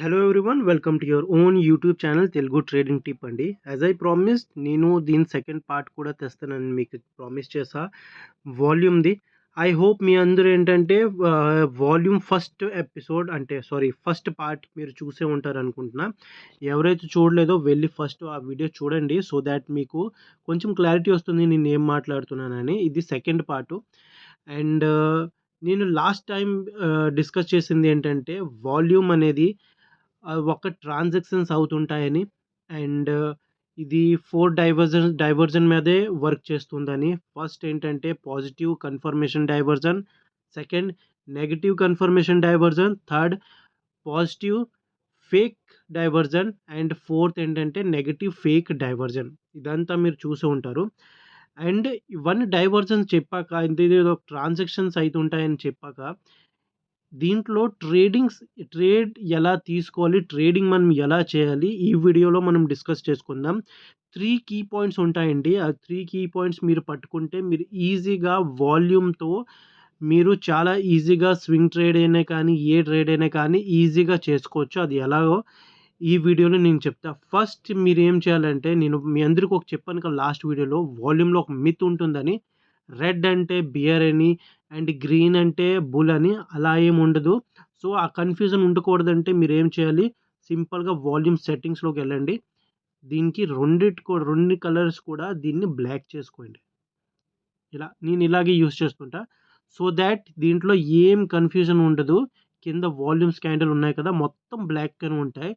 Hello everyone, welcome to your own YouTube channel Telugu trading tip అండి. As I promised, నేను దీని second part కూడా తెస్తానని మీకు ప్రామిస్ చేశా వాల్యూమ్ది. ఐ హోప్ మీ అందరూ ఏంటంటే వాల్యూమ్ ఫస్ట్ ఎపిసోడ్ అంటే ఫస్ట్ పార్ట్ మీరు చూసే ఉంటారు అనుకుంటున్నా. ఎవరైతే చూడలేదో వెళ్ళి ఫస్ట్ ఆ వీడియో చూడండి, సో దాట్ మీకు కొంచెం క్లారిటీ వస్తుంది నేను ఏం మాట్లాడుతున్నానని. ఇది సెకండ్ పార్ట్. అండ్ నేను లాస్ట్ టైం డిస్కస్ చేసింది ఏంటంటే వాల్యూమ్ అనేది ఒక ట్రాన్సాక్షన్స్ అవుతుంటాయని. అండ్ ఇది 4 డైవర్జన్ మీదే వర్క్ చేస్తుందని. ఫస్ట్ ఏంటంటే positive confirmation diversion, second negative confirmation diversion, third positive fake diversion and fourth ఏంటంటే నెగటివ్ ఫేక్ డైవర్జన్. ఇదంతా మీరు చూసే ఉంటారు. అండ్ ఇవన్నీ డైవర్జన్స్ చెప్పాక, ఇదేదో ట్రాన్సాక్షన్స్ అవుతుంటాయని చెప్పాక, దీంట్లో ట్రేడ్ ఎలా తీసుకోవాలి, ట్రేడింగ్ మనం ఎలా చేయాలి, ఈ వీడియోలో మనం డిస్కస్ చేసుకుందాం. 3 కీ పాయింట్స్ ఉంటాయండి. ఆ 3 కీ పాయింట్స్ మీరు పట్టుకుంటే మీరు ఈజీగా వాల్యూమ్‌తో మీరు చాలా ఈజీగా స్వింగ్ ట్రేడ్ అయినా కానీ, ఏ ట్రేడ్ అయినా కానీ ఈజీగా చేసుకోవచ్చు. అది ఎలాగో ఈ వీడియోలో నేను చెప్తా. ఫస్ట్ మీరేం చేయాలంటే, నేను మీ అందరికి చెప్పాను కదా లాస్ట్ వీడియోలో, వాల్యూమ్‌లో ఒక మిత్ ఉంటుందని. రెడ్ అంటే బియర్ అని అండ్ గ్రీన్ అంటే బుల్ అని. అలా ఏమి ఉండదు. సో ఆ కన్ఫ్యూజన్ ఉండకూడదంటే మీరేం చేయాలి, సింపుల్‌గా వాల్యూమ్ సెట్టింగ్స్‌లోకి వెళ్ళండి. దీనికి రెండు కలర్స్ కూడా దీన్ని బ్లాక్ చేసుకోండి. నేను ఇలాగే యూజ్ చేస్తుంటా. సో దాట్ దీంట్లో ఏం కన్ఫ్యూజన్ ఉండదు. కింద వాల్యూమ్స్ క్యాండిల్ ఉన్నాయి కదా, మొత్తం బ్లాక్‌గానే ఉంటాయి.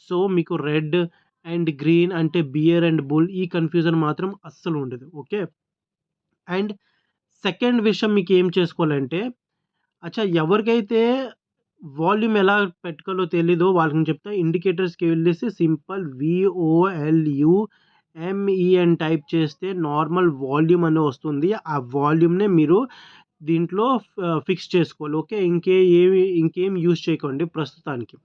సో మీకు రెడ్ అండ్ గ్రీన్ అంటే బియర్ అండ్ బుల్, ఈ కన్ఫ్యూజన్ మాత్రం అస్సలు ఉండదు. ఓకే. అండ్ సెకండ్ విషయం మీకు ఏం చేసుకోవాలంటే, ఎవరికైతే వాల్యూమ్ ఎలా పెట్టుకోవాలో తెలీదో వాళ్ళకి చెప్తా. ఇండికేటర్స్‌కి వెళ్ళేసి సింపుల్ VOLUME అని టైప్ చేస్తే నార్మల్ వాల్యూమ్ అని వస్తుంది. ఆ వాల్యూమ్‌నే మీరు దీంట్లో ఫిక్స్ చేసుకోవాలి. ఓకే. ఇంకేం యూజ్ చేయకండి ప్రస్తుతానికి.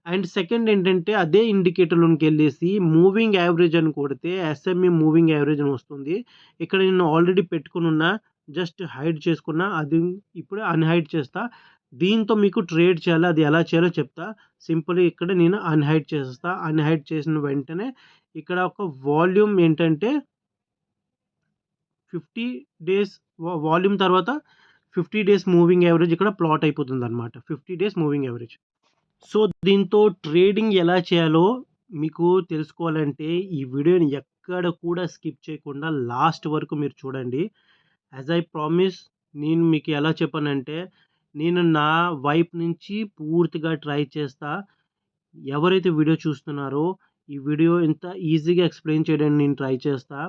అండ్ సెకండ్ ఏంటంటే, అదే ఇండికేటర్‌లోకెళ్ళేసి మూవింగ్ యావరేజ్ అని కొడితే ఎస్ఎంఈ మూవింగ్ యావరేజ్ అని వస్తుంది. ఇక్కడ నేను ఆల్రెడీ పెట్టుకొనున్నా. జస్ట్ హైడ్ చేసుకున్నా. అది ఇప్పుడు అన్‌హైడ్ చేస్తా. దీంతో మీకు ట్రేడ్ చేయాలి. అది ఎలా చేయాలో చెప్తా. సింపుల్‌గా ఇక్కడ నేను అన్‌హైడ్ చేసేస్తా. అన్‌హైడ్ చేసిన వెంటనే ఇక్కడ ఒక వాల్యూమ్ ఏంటంటే 50 డేస్ వాల్యూమ్ తర్వాత 50 డేస్ మూవింగ్ యావరేజ్ ఇక్కడ ప్లాట్ అయిపోతుందన్నమాట. 50 డేస్ మూవింగ్ యావరేజ్. సో దీంతో ట్రేడింగ్ ఎలా చేయాలో మీకు తెలుసుకోవాలంటే ఈ వీడియోని ఎక్కడ కూడా స్కిప్ చేయకుండా లాస్ట్ వరకు మీరు చూడండి. యాజ్ ఐ ప్రామిస్, నేను మీకు ఎలా చెప్పానంటే, నేను నా వైపు నుంచి పూర్తిగా ట్రై చేస్తా. ఎవరైతే వీడియో చూస్తున్నారో ఈ వీడియో ఇంత ఈజీగా ఎక్స్ప్లెయిన్ చేయడానికి నేను ట్రై చేస్తా.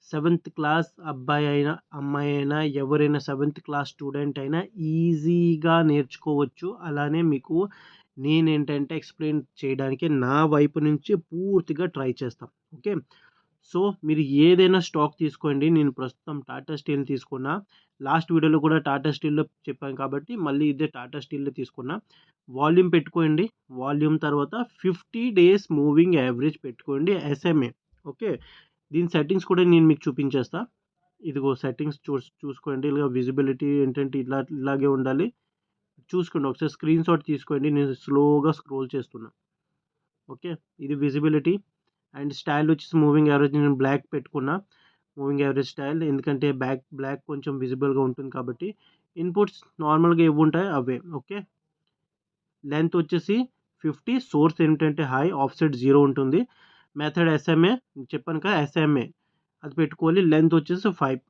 7th క్లాస్ అబ్బాయి అయినా అమ్మాయి అయినా ఎవరైనా 7th క్లాస్ స్టూడెంట్ అయినా ఈజీగా నేర్చుకోవచ్చు. అలానే మీకు నేనేంటంటే ఎక్స్ప్లెయిన్ చేయడానికి నా వైపు నుంచి పూర్తిగా ట్రై చేస్తాం. ఓకే. సో మీరు ఏదైనా స్టాక్ తీసుకోండి. నేను ప్రస్తుతం టాటా స్టీల్ తీసుకున్నా. లాస్ట్ వీడియోలో కూడా టాటా స్టీల్‌లో చెప్పాను కాబట్టి మళ్ళీ ఇదే టాటా స్టీల్‌లో తీసుకున్నా. వాల్యూమ్ పెట్టుకోండి. వాల్యూమ్ తర్వాత 50 డేస్ మూవింగ్ యావరేజ్ పెట్టుకోండి ఎస్ఎంఏ. ఓకే. దీని సెట్టింగ్స్ కూడా నేను మీకు చూపించేస్తా. ఇదిగో సెట్టింగ్స్ చూసుకోండి. ఇలా విజిబిలిటీ ఏంటంటే ఇలాగే ఉండాలి. చూసుకోండి. ఒకసారి స్క్రీన్‌షాట్ తీసుకోండి. నేను స్లోగా స్క్రోల్ చేస్తున్నా. ఓకే. ఇది విజిబిలిటీ. అండ్ స్టైల్ వచ్చేసి మూవింగ్ యావరేజ్ నేను బ్లాక్ పెట్టుకున్నా. మూవింగ్ యావరేజ్ స్టైల్ ఎందుకంటే బ్లాక్ కొంచెం విజిబుల్‌గా ఉంటుంది కాబట్టి. ఇన్పుట్స్ నార్మల్‌గా ఇవుంటాయి అవే. ఓకే. లెంత్ వచ్చేసి 50. సోర్స్ ఏంటంటే హై, ఆఫ్‌సెట్ 0 ఉంటుంది. మెథడ్ ఎస్ఎంఏ చెప్పాను కదా, ఎస్ఎంఏ అది పెట్టుకోవాలి. లెంత్ వచ్చేసి 5.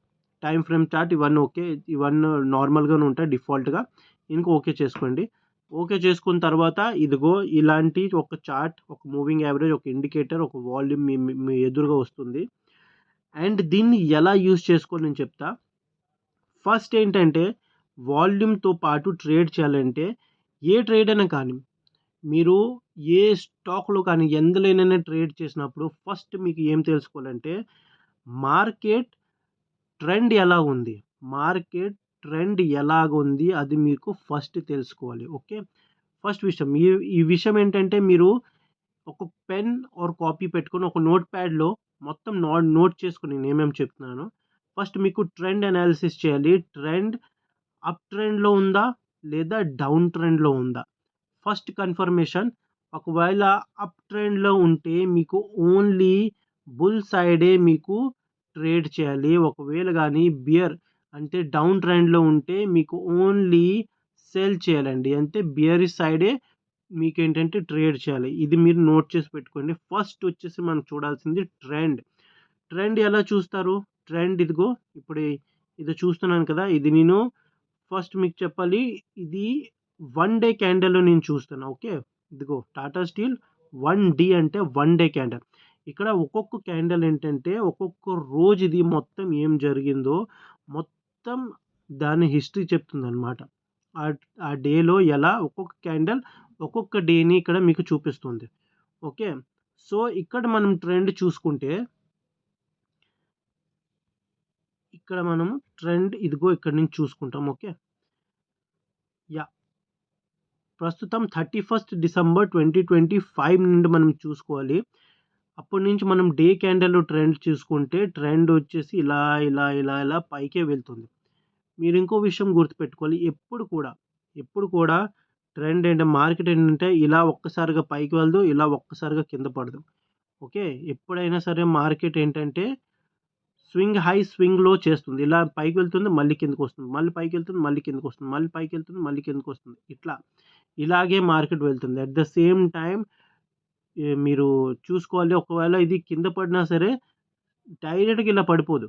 టైమ్ ఫ్రేమ్ చార్ట్ ఇవన్నీ ఓకే. ఇవన్నీ నార్మల్‌గానే ఉంటాయి డిఫాల్ట్‌గా. ఇంక ఓకే చేసుకోండి. ఓకే చేసుకున్న తర్వాత ఇదిగో ఇలాంటి ఒక చార్ట్, ఒక మూవింగ్ యావరేజ్, ఒక ఇండికేటర్, ఒక వాల్యూమ్ మీ ఎదురుగా వస్తుంది. అండ్ దీన్ని ఎలా యూజ్ చేసుకోవాలో నేను చెప్తా. ఫస్ట్ ఏంటంటే, వాల్యూమ్‌తో పాటు ట్రేడ్ చేయాలంటే ఏ ట్రేడ్ అయినా కానీ, మీరు ఏ స్టాక్‌లో కానీ ఎందులోనైనా ట్రేడ్ చేసినప్పుడు ఫస్ట్ మీకు ఏం తెలుసుకోవాలంటే, మార్కెట్ ట్రెండ్ ఎలా ఉంది? మార్కెట్ ట్రెండ్ ఎలాగుంది అది మీకు ఫస్ట్ తెలుసుకోవాలి. ఓకే. ఫస్ట్ విషయం ఈ విషయం ఏంటంటే, మీరు ఒక పెన్ ఆర్ కాపీ పెట్టుకొని ఒక నోట్ ప్యాడ్‌లో మొత్తం నోట్ చేసుకొని నేనేమేమి చెప్తున్నానో. ఫస్ట్ మీకు ట్రెండ్ అనాలిసిస్ చేయాలి. ట్రెండ్ అప్ ట్రెండ్‌లో ఉందా? లేదా డౌన్ ట్రెండ్‌లో ఉందా? ఫస్ట్ కన్ఫర్మేషన్ ఒకవేళ అప్ ట్రెండ్‌లో ఉంటే మీకు ఓన్లీ బుల్ సైడే మీకు ట్రేడ్ చేయాలి. ఒకవేళ గాని అంటే డౌన్ ట్రెండ్‌లో ఉంటే మీకు ఓన్లీ సెల్ చేయాలండి. అంటే బియరిష్ సైడే మీకేంటంటే ట్రేడ్ చేయాలి. ఇది మీరు నోట్ చేసి పెట్టుకోండి. ఫస్ట్ వచ్చేసి మనం చూడాల్సింది ట్రెండ్. ట్రెండ్ ఎలా చూస్తారు? ట్రెండ్ ఇదిగో ఇప్పుడు ఇది చూస్తున్నాను కదా! ఇది నేను ఫస్ట్ మీకు చెప్పాలి. ఇది 1 డే క్యాండిల్‌లో నేను చూస్తున్నా. ఓకే. ఇదిగో టాటా స్టీల్ 1 డి అంటే 1 డే క్యాండిల్. ఇక్కడ ఒక్కొక్క క్యాండిల్ ఏంటంటే ఒక్కొక్క రోజు ఇది మొత్తం ఏం జరిగిందో మొత్తం దాని హిస్టరీ చెప్తుందనమాట. ఆ డేలో ఎలా ఒక్కొక్క క్యాండిల్ ఒక్కొక్క డేని ఇక్కడ మీకు చూపిస్తుంది. ఓకే. సో, ఇక్కడ మనం ట్రెండ్ చూసుకుంటే ఇక్కడ మనం ట్రెండ్ ఇదిగో ఇక్కడ నుంచి చూసుకుంటాం. ఓకే. యాహ్! ప్రస్తుతం 31 డిసెంబర్ 2025 నుండి మనం చూసుకోవాలి. అప్పటి నుంచి మనం డే క్యాండిల్ ట్రెండ్ చూసుకుంటే ట్రెండ్ వచ్చేసి ఇలా పైకే వెళ్తుంది. మీరు ఇంకో విషయం గుర్తుపెట్టుకోవాలి. ఎప్పుడు కూడా ట్రెండ్ మార్కెట్ ఏంటంటే ఇలా ఒక్కసారిగా పైకి వెళ్ళదు. ఇలా ఒక్కసారిగా కింద పడదు. ఓకే. ఎప్పుడైనా సరే మార్కెట్ ఏంటంటే స్వింగ్ హై, స్వింగ్ లో చేస్తుంది. ఇలా పైకి వెళ్తుంది, మళ్ళీ కిందకొస్తుంది. మళ్ళీ పైకెళ్తుంది, మళ్ళీ కిందకొస్తుంది. మళ్ళీ పైకెళ్తుంది, మళ్ళీ కిందకొస్తుంది. ఇలాగే మార్కెట్ వెళ్తుంది. అట్ ద సేమ్ టైమ్ మీరు చూసుకోవాలి. ఒకవేళ ఇది కింద పడినా సరే డైరెక్ట్‌గా ఇలా పడిపోదు.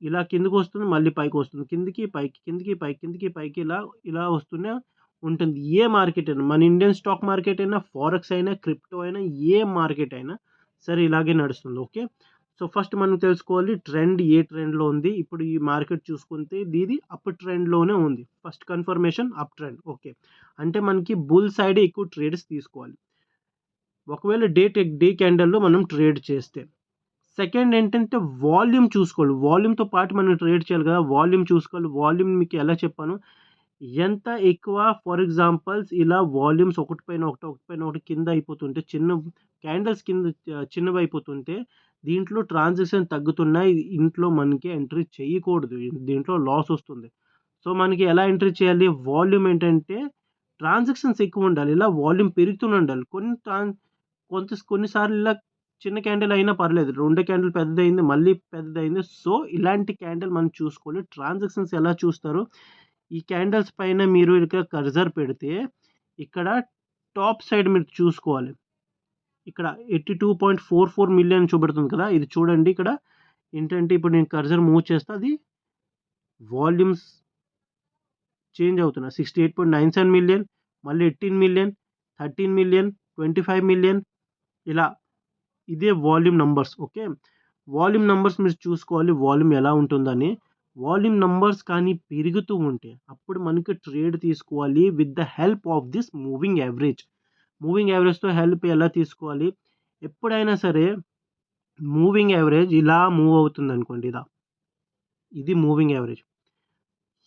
ఇలా కిందకొస్తుంది, మళ్ళీ పైకొస్తుంది. కిందకి, పైకి, కిందకి, పైకి, కిందకి, పైకి ఇలా వస్తూనే ఉంటుంది. ఏ మార్కెట్ అయినా మన ఇండియన్ స్టాక్ మార్కెట్ అయినా, ఫారెక్స్ అయినా, క్రిప్టో అయినా, ఏ మార్కెట్ అయినా సరే ఇలాగే నడుస్తుంది. ఓకే. సో, ఫస్ట్ మనం తెలుసుకోవాలి ట్రెండ్ ఏ ట్రెండ్‌లో ఉంది. ఇప్పుడు ఈ మార్కెట్ చూసుకుంటే ఇది అప్ ట్రెండ్‌లోనే ఉంది. First confirmation up trend. Okay. అంటే మనకి బుల్ సైడే ఎక్కువ ట్రేడ్స్ తీసుకోవాలి. ఒకవేళ డే క్యాండిల్‌లో మనం ట్రేడ్ చేస్తే. సెకండ్ ఏంటంటే వాల్యూమ్ చూసుకోవాలి. వాల్యూమ్‌తో పాటు మనం ట్రేడ్ చేయాలి కదా! వాల్యూమ్ చూసుకోవాలి. వాల్యూమ్ మీకు ఎలా చెప్పాను? ఎంత ఎక్కువ ఫర్ ఎగ్జాంపుల్స్ ఇలా వాల్యూమ్స్ ఒకటి పైన ఒకటి, ఒకటి పైన ఒకటి కింద అయిపోతుంటే క్యాండిల్స్ కింద చిన్నవైపోతుంటే దీంట్లో ట్రాన్సాక్షన్ తగ్గుతున్నాయి. ఇంట్లో మనకి ఎంట్రీ చేయకూడదు. దీంట్లో లాస్ వస్తుంది. సో, మనకి ఎలా ఎంట్రీ చేయాలి? వాల్యూమ్ ఏంటంటే ట్రాన్సాక్షన్స్ ఎక్కువ ఉండాలి. ఇలా వాల్యూమ్ పెరుగుతూనే ఉండాలి. కొన్నిసార్లు ఇలా చిన్న క్యాండిల్ అయినా పర్లేదు. రెండో క్యాండిల్ పెద్దదయింది, మళ్ళీ పెద్దదయింది. సో, ఇలాంటి క్యాండిల్ మనం చూసుకోవాలి. ట్రాన్సాక్షన్స్ ఎలా చూస్తారు? ఈ క్యాండిల్స్ పైన మీరు ఇక్కడ కర్సర్ పెడితే ఇక్కడ టాప్ సైడ్ మీరు చూసుకోవాలి. ఇక్కడ 82.44 మిలియన్ చూపెడుతుంది కదా! ఇది చూడండి ఇక్కడ ఏంటంటే ఇప్పుడు నేను కర్సర్ మూవ్ చేస్తే అది వాల్యూమ్స్ చేంజ్ అవుతున్నాయి. 68.97 మిలియన్, మళ్ళీ 18 మిలియన్, 13 మిలియన్, 25 మిలియన్ ఇలా ఇదే volume numbers. Okay. Volume numbers మీరు చూసుకోవాలి. వాల్యూమ్ ఎలా ఉంటుందని. వాల్యూమ్ నంబర్స్ కానీ పెరుగుతూ ఉంటే అప్పుడు మనకి ట్రేడ్ తీసుకోవాలి with the help of this moving average. Moving యావరేజ్‌తో హెల్ప్ ఎలా తీసుకోవాలి? ఎప్పుడైనా సరే మూవింగ్ యావరేజ్ ఇలా మూవ్ అవుతుందనుకోండి ఇది మూవింగ్ యావరేజ్.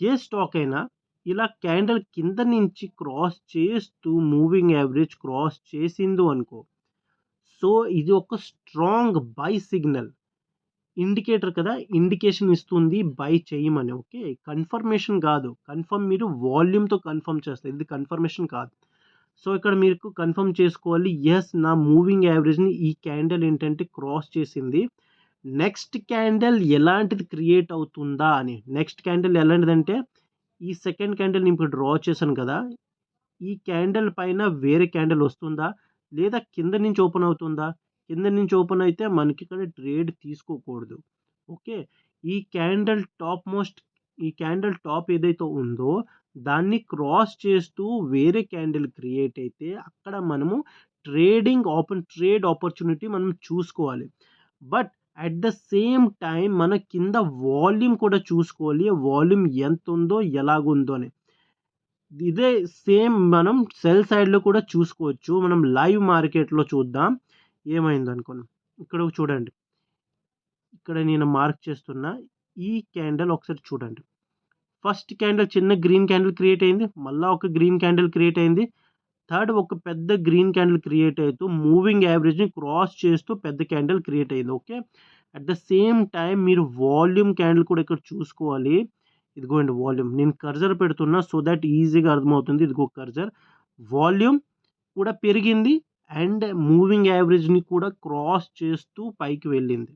ఏ స్టాక్ అయినా ఇలా క్యాండిల్ కింద నుంచి క్రాస్ చేస్తూ మూవింగ్ యావరేజ్ క్రాస్ చేసిందో అనుకో, సో, ఇది ఒక స్ట్రాంగ్ బై సిగ్నల్. ఇండికేటర్ కదా! ఇండికేషన్ ఇస్తుంది బై చేయమని. ఓకే. కన్ఫర్మేషన్ కాదు. మీరు వాల్యూమ్‌తో కన్ఫర్మ్ చేస్తారు. ఇది కన్ఫర్మేషన్ కాదు. సో, ఇక్కడ మీకు కన్ఫర్మ్ చేసుకోవాలి. యెస్, నా మూవింగ్ యావరేజ్‌ని ఈ క్యాండిల్ ఏంటంటే క్రాస్ చేసింది. నెక్స్ట్ క్యాండిల్ ఎలాంటిది క్రియేట్ అవుతుందా అని. నెక్స్ట్ క్యాండిల్ ఎలాంటిదంటే ఈ సెకండ్ క్యాండిల్ నేను ఇప్పుడు డ్రా చేశాను కదా! ఈ క్యాండిల్ పైన వేరే క్యాండిల్ వస్తుందా? లేదా కింద నుంచి ఓపెన్ అవుతుందా? కింద నుంచి ఓపెన్ అయితే మనకిక్కడ ట్రేడ్ తీసుకోకూడదు. ఓకే. ఈ క్యాండిల్ టాప్ ఏదైతే ఉందో దాన్ని క్రాస్ చేస్తూ వేరే క్యాండిల్ క్రియేట్ అయితే అక్కడ మనము ట్రేడ్ ఆపర్చునిటీ మనం చూసుకోవాలి. But at the same time మన కింద వాల్యూమ్ కూడా చూసుకోవాలి. వాల్యూమ్ ఎంతుందో, ఎలాగుందో అని. ఇదే సేమ్ మనం సెల్ సైడ్‌లో కూడా చూసుకోవచ్చు. మనం లైవ్ మార్కెట్‌లో చూద్దాం. ఏమైందనుకోని. ఇక్కడ చూడండి. ఇక్కడ నేను మార్క్ చేస్తున్న ఈ క్యాండిల్ ఒకసారి చూడండి. ఫస్ట్ క్యాండిల్ చిన్న గ్రీన్ క్యాండిల్ క్రియేట్ అయింది. మళ్ళా ఒక గ్రీన్ క్యాండిల్ క్రియేట్ అయింది. థర్డ్ ఒక పెద్ద గ్రీన్ క్యాండిల్ క్రియేట్ అవుతూ మూవింగ్ యావరేజ్‌ని క్రాస్ చేస్తూ పెద్ద క్యాండిల్ క్రియేట్ అయింది. Okay. At the same time మీరు వాల్యూమ్ క్యాండిల్ కూడా ఇక్కడ చూసుకోవాలి. ఇదిగోండి వాల్యూమ్. నేను కర్సర్ పెడుతున్నా సో థట్ ఈజీగా అర్థమవుతుంది. ఇదిగో కర్సర్. వాల్యూమ్ కూడా పెరిగింది. అండ్ మూవింగ్ యావరేజ్ని కూడా క్రాస్ చేస్తూ పైకి వెళ్ళింది.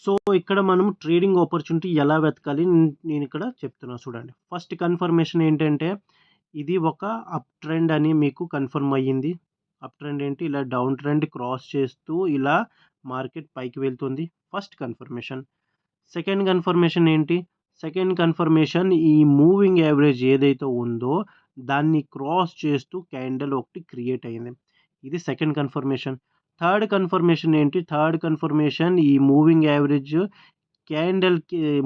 సో ఇక్కడ మనం ట్రేడింగ్ ఆపర్చునిటీ ఎలా వెతకాలి నేను ఇక్కడ చెప్తున్నా చూడండి. ఫస్ట్ కన్ఫర్మేషన్ ఏంటంటే ఇది ఒక అప్ ట్రెండ్ అని మీకు కన్ఫర్మ్ అయ్యింది. అప్ ట్రెండ్ ఏంటి, ఇలా డౌన్ ట్రెండ్ క్రాస్ చేస్తూ ఇలా మార్కెట్ పైకి వెళ్తుంది. First confirmation. సెకండ్ కన్ఫర్మేషన్ ఏంటి, సెకండ్ కన్ఫర్మేషన్ ఈ మూవింగ్ యావరేజ్ ఏదైతే ఉందో దాన్ని క్రాస్ చేస్తూ క్యాండిల్ ఒకటి క్రియేట్ అయింది. ఇది సెకండ్ కన్ఫర్మేషన్. థర్డ్ కన్ఫర్మేషన్ ఏంటి, థర్డ్ కన్ఫర్మేషన్ ఈ మూవింగ్ యావరేజ్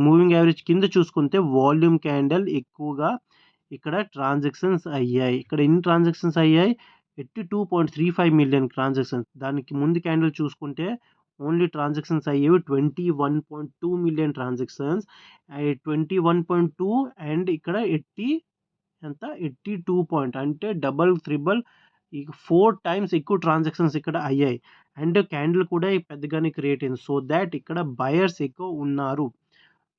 మూవింగ్ యావరేజ్ కింద చూసుకుంటే వాల్యూమ్ క్యాండిల్ ఎక్కువగా ఇక్కడ ట్రాన్సాక్షన్స్ అయ్యాయి. ఇక్కడ ఎన్ని ట్రాన్సాక్షన్స్ అయ్యాయి, 82.35 మిలియన్ ట్రాన్సాక్షన్స్. దానికి ముందు క్యాండిల్ చూసుకుంటే ఓన్లీ ట్రాన్సాక్షన్స్ అయ్యేవి 21.2 మిలియన్ ట్రాన్సాక్షన్స్. 21.2 అండ్ ఇక్కడ 82 పాయింట్, అంటే డబల్ త్రిబల్ 4 టైమ్స్ ఎక్కువ ట్రాన్సాక్షన్స్ ఇక్కడ అయ్యాయి. అండ్ క్యాండిల్ కూడా పెద్దగానే క్రియేట్ అయింది. సో దాట్ ఇక్కడ బయర్స్ ఎక్కువ ఉన్నారు.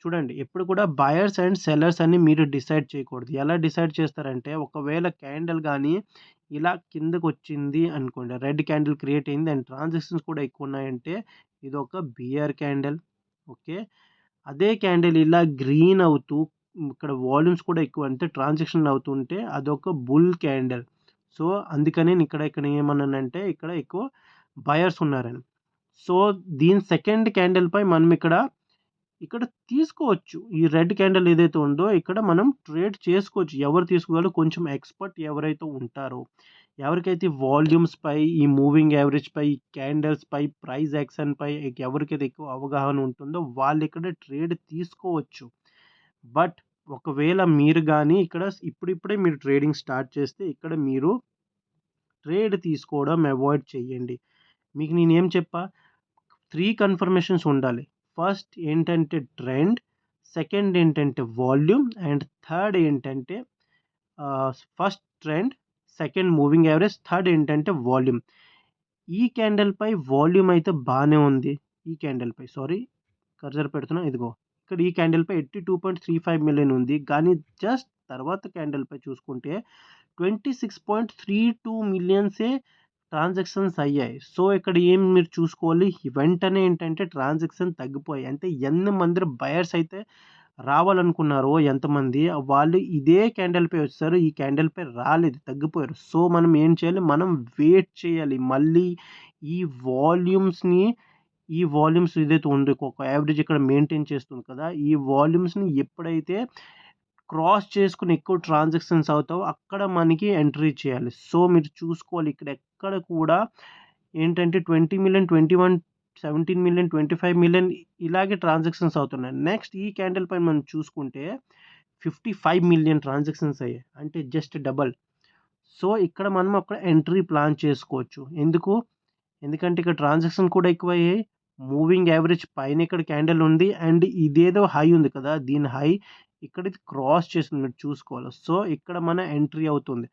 చూడండి, ఎప్పుడు కూడా బయర్స్ అండ్ సెల్లర్స్ అని మీరు డిసైడ్ చేయకూడదు. ఎలా డిసైడ్ చేస్తారంటే, ఒకవేళ క్యాండిల్ కానీ ఇలా కిందకు వచ్చింది అనుకోండి, రెడ్ క్యాండిల్ క్రియేట్ అయింది అండ్ ట్రాన్సాక్షన్స్ కూడా ఎక్కువ ఉన్నాయంటే ఇది ఒక బియర్ క్యాండిల్. ఓకే, అదే క్యాండిల్ ఇలా గ్రీన్ అవుతూ ఇక్కడ వాల్యూమ్స్ కూడా ఎక్కువ అంటే ట్రాన్సాక్షన్ అవుతుంటే అదొక బుల్ క్యాండిల్. సో అందుకని ఇక్కడ ఇక్కడ ఏమన్నానంటే ఇక్కడ ఎక్కువ బయర్స్ ఉన్నారని. సో దీని సెకండ్ క్యాండిల్ పై మనం ఇక్కడ తీసుకోవచ్చు. ఈ రెడ్ క్యాండిల్ ఏదైతే ఉందో ఇక్కడ మనం ట్రేడ్ చేసుకోవచ్చు. ఎవరు తీసుకోగలరు, కొంచెం ఎక్స్పర్ట్ ఎవరైతే ఉంటారో, ఎవరికైతే వాల్యూమ్స్ పై, ఈ మూవింగ్ యావరేజ్ పై, క్యాండిల్స్ పై, ప్రైస్ యాక్షన్ పై ఎవరికైతే ఎక్కువ అవగాహన ఉంటుందో వాళ్ళు ఇక్కడ ట్రేడ్ తీసుకోవచ్చు. బట్ ఒకవేళ మీరు కానీ ఇక్కడ ఇప్పుడిప్పుడే మీరు ట్రేడింగ్ స్టార్ట్ చేస్తే ఇక్కడ మీరు ట్రేడ్ తీసుకోవడం అవాయిడ్ చేయండి. మీకు నేనేం చెప్పా, 3 కన్ఫర్మేషన్స్ ఉండాలి. ఫస్ట్ ఏంటంటే ట్రెండ్, సెకండ్ ఏంటంటే వాల్యూమ్ అండ్ థర్డ్ ఏంటంటే first trend, second moving average, third ఏంటంటే వాల్యూమ్. ఈ క్యాండిల్ పై వాల్యూమ్ అయితే బాగానే ఉంది. ఈ క్యాండిల్ పై కర్సర్ పెడుతున్నా, ఇదిగో ఇక్కడ ఈ క్యాండిల్ పై 82.35 మిలియన్ ఉంది. కానీ జస్ట్ తర్వాత క్యాండిల్ పై చూసుకుంటే 26.32 మిలియన్సే ట్రాన్సాక్షన్స్ అయ్యాయి. సో ఇక్కడ ఏం మీరు చూసుకోవాలి, వెంటనే ఏంటంటే ట్రాన్సాక్షన్ తగ్గిపోయాయి. అంటే ఎంతమంది బయర్స్ అయితే రావాలనుకున్నారో ఎంతమంది, వాళ్ళు ఇదే క్యాండిల్ పై వచ్చారు, ఈ క్యాండిల్ పై రాలేదు, తగ్గిపోయారు. సో మనం ఏం చేయాలి, మనం వెయిట్ చేయాలి. మళ్ళీ ఈ వాల్యూమ్స్ ఏదైతే ఉందో ఒక యావరేజ్ ఇక్కడ మెయింటైన్ చేస్తుంది కదా, ఈ వాల్యూమ్స్ని ఎప్పుడైతే క్రాస్ చేసుకుని ఎక్కువ ట్రాన్సాక్షన్స్ అవుతావు అక్కడ మనకి ఎంట్రీ చేయాలి. సో మీరు చూసుకోవాలి, ఇక్కడ ఎక్కడ కూడా ఏంటంటే 20 మిలియన్, 21, 17 మిలియన్, 25 మిలియన్ ఇలాగే ట్రాన్సాక్షన్స్ అవుతున్నాయి. నెక్స్ట్ ఈ క్యాండిల్ పైన మనం చూసుకుంటే 55 మిలియన్ ట్రాన్సాక్షన్స్ అయ్యాయి, అంటే జస్ట్ డబల్. సో ఇక్కడ మనం అక్కడ ఎంట్రీ ప్లాన్ చేసుకోవచ్చు. ఎందుకంటే ఇక్కడ ట్రాన్సాక్షన్ కూడా ఎక్కువ అయ్యాయి, మూవింగ్ యావరేజ్ పైన ఇక్కడ క్యాండిల్ ఉంది అండ్ ఇదేదో హై ఉంది కదా, దీని హై ఇక్కడ క్రాస్ చేసినట్టు చూసుకోవాలి. సో ఇక్కడ మన ఎంట్రీ అవుతుంది.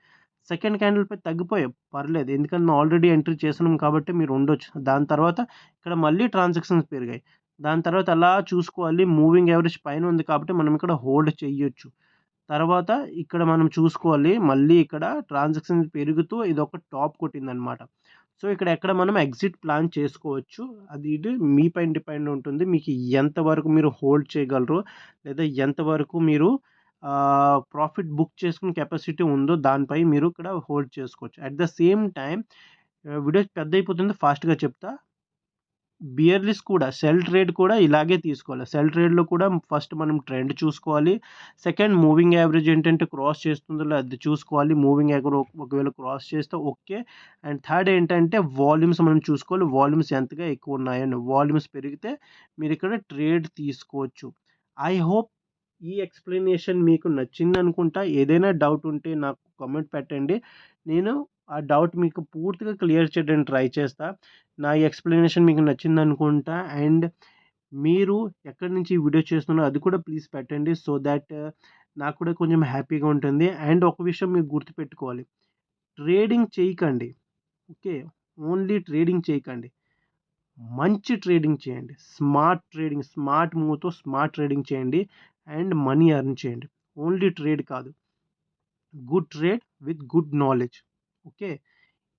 సెకండ్ క్యాండిల్ పై తగ్గిపోయాయి, పర్లేదు, ఎందుకంటే మేము ఆల్రెడీ ఎంట్రీ చేస్తున్నాం కాబట్టి మీరు ఉండొచ్చు. దాని తర్వాత ఇక్కడ మళ్ళీ ట్రాన్సాక్షన్స్ పెరిగాయి. దాని తర్వాత అలా చూసుకోవాలి, మూవింగ్ యావరేజ్ పైన ఉంది కాబట్టి మనం ఇక్కడ హోల్డ్ చేయొచ్చు. తర్వాత ఇక్కడ మనం చూసుకోవాలి, మళ్ళీ ఇక్కడ ట్రాన్సాక్షన్ పెరుగుతూ ఇది ఒక టాప్ కొట్టిందనమాట. సో ఇక్కడ ఎక్కడ మనం ఎగ్జిట్ ప్లాన్ చేసుకోవచ్చు. ఇది మీ పైన డిపెండ్ ఉంటుంది, మీకు ఎంతవరకు మీరు హోల్డ్ చేయగలరు లేదా ఎంతవరకు మీరు ప్రాఫిట్ బుక్ చేసుకునే కెపాసిటీ ఉందో దానిపై మీరు ఇక్కడ హోల్డ్ చేసుకోవచ్చు. At the same time video పెద్ద అయిపోతుంది, ఫాస్ట్గా చెప్తా. బియర్లిస్ కూడా, సెల్ ట్రేడ్ కూడా ఇలాగే తీసుకోవాలి. సెల్ ట్రేడ్లో కూడా ఫస్ట్ మనం ట్రెండ్ చూసుకోవాలి. సెకండ్ మూవింగ్ యావరేజ్ ఏంటంటే క్రాస్ చేస్తుందో అది చూసుకోవాలి. మూవింగ్ యావరేజ్ ఒకవేళ క్రాస్ చేస్తే ఓకే. అండ్ థర్డ్ ఏంటంటే వాల్యూమ్స్ మనం చూసుకోవాలి, వాల్యూమ్స్ ఎంతగా ఎక్కువ ఉన్నాయని. వాల్యూమ్స్ పెరిగితే మీరు ఇక్కడ ట్రేడ్ తీసుకోవచ్చు. ఐ హోప్ ఈ ఎక్స్ప్లెనేషన్ మీకు నచ్చింది అనుకుంటా. ఏదైనా డౌట్ ఉంటే నాకు కామెంట్ పెట్టండి, నేను ఆ డౌట్ మీకు పూర్తిగా క్లియర్ చేయడానికి ట్రై చేస్తా. నా ఈ ఎక్స్ప్లెనేషన్ మీకు నచ్చింది అనుకుంటా. అండ్ మీరు ఎక్కడి నుంచి ఈ వీడియో చేస్తున్నారో అది కూడా ప్లీజ్ పెట్టండి, సో దాట్ నాకు కూడా కొంచెం హ్యాపీగా ఉంటుంది. అండ్ ఒక విషయం మీరు గుర్తుపెట్టుకోవాలి, ట్రేడింగ్ చేయకండి. ఓకే, ఓన్లీ ట్రేడింగ్ చేయకండి, మంచి ట్రేడింగ్ చేయండి. స్మార్ట్ మూవ్తో స్మార్ట్ ట్రేడింగ్ చేయండి అండ్ మనీ ఎర్న్ చేయండి. ఓన్లీ ట్రేడ్ కాదు, good trade with good knowledge. Okay,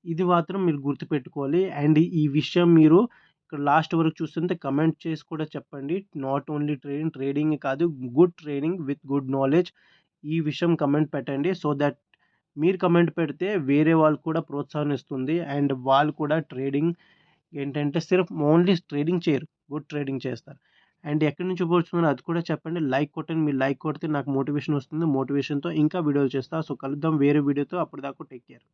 ఇది మాత్రం మీరు గుర్తుపెట్టుకోవాలి. అండ్ ఈ విషయం మీరు ఇక్కడ లాస్ట్ వరకు చూస్తుంటే కమెంట్ చేసి కూడా చెప్పండి. నాట్ ఓన్లీ ట్రేడింగే కాదు, good trading with good knowledge. ఈ విషయం కమెంట్ పెట్టండి. సో దట్ మీరు కమెంట్ పెడితే వేరే వాళ్ళు కూడా ప్రోత్సాహం ఇస్తుంది. అండ్ వాళ్ళు కూడా ట్రేడింగ్ ఏంటంటే సిర్ఫ్ ఓన్లీ ట్రేడింగ్ చేయరు, గుడ్ ట్రేడింగ్ చేస్తారు. అండ్ ఎక్కడి నుంచి పోతున్నారో అది కూడా చెప్పండి. లైక్ కొట్టండి. మీరు లైక్ కొడితే నాకు మోటివేషన్ వస్తుంది. మోటివేషన్‌తో ఇంకా వీడియోలు చేస్తా. సో కలుద్దాం వేరే వీడియోతో. అప్పటిదాకా టేక్ కేర్.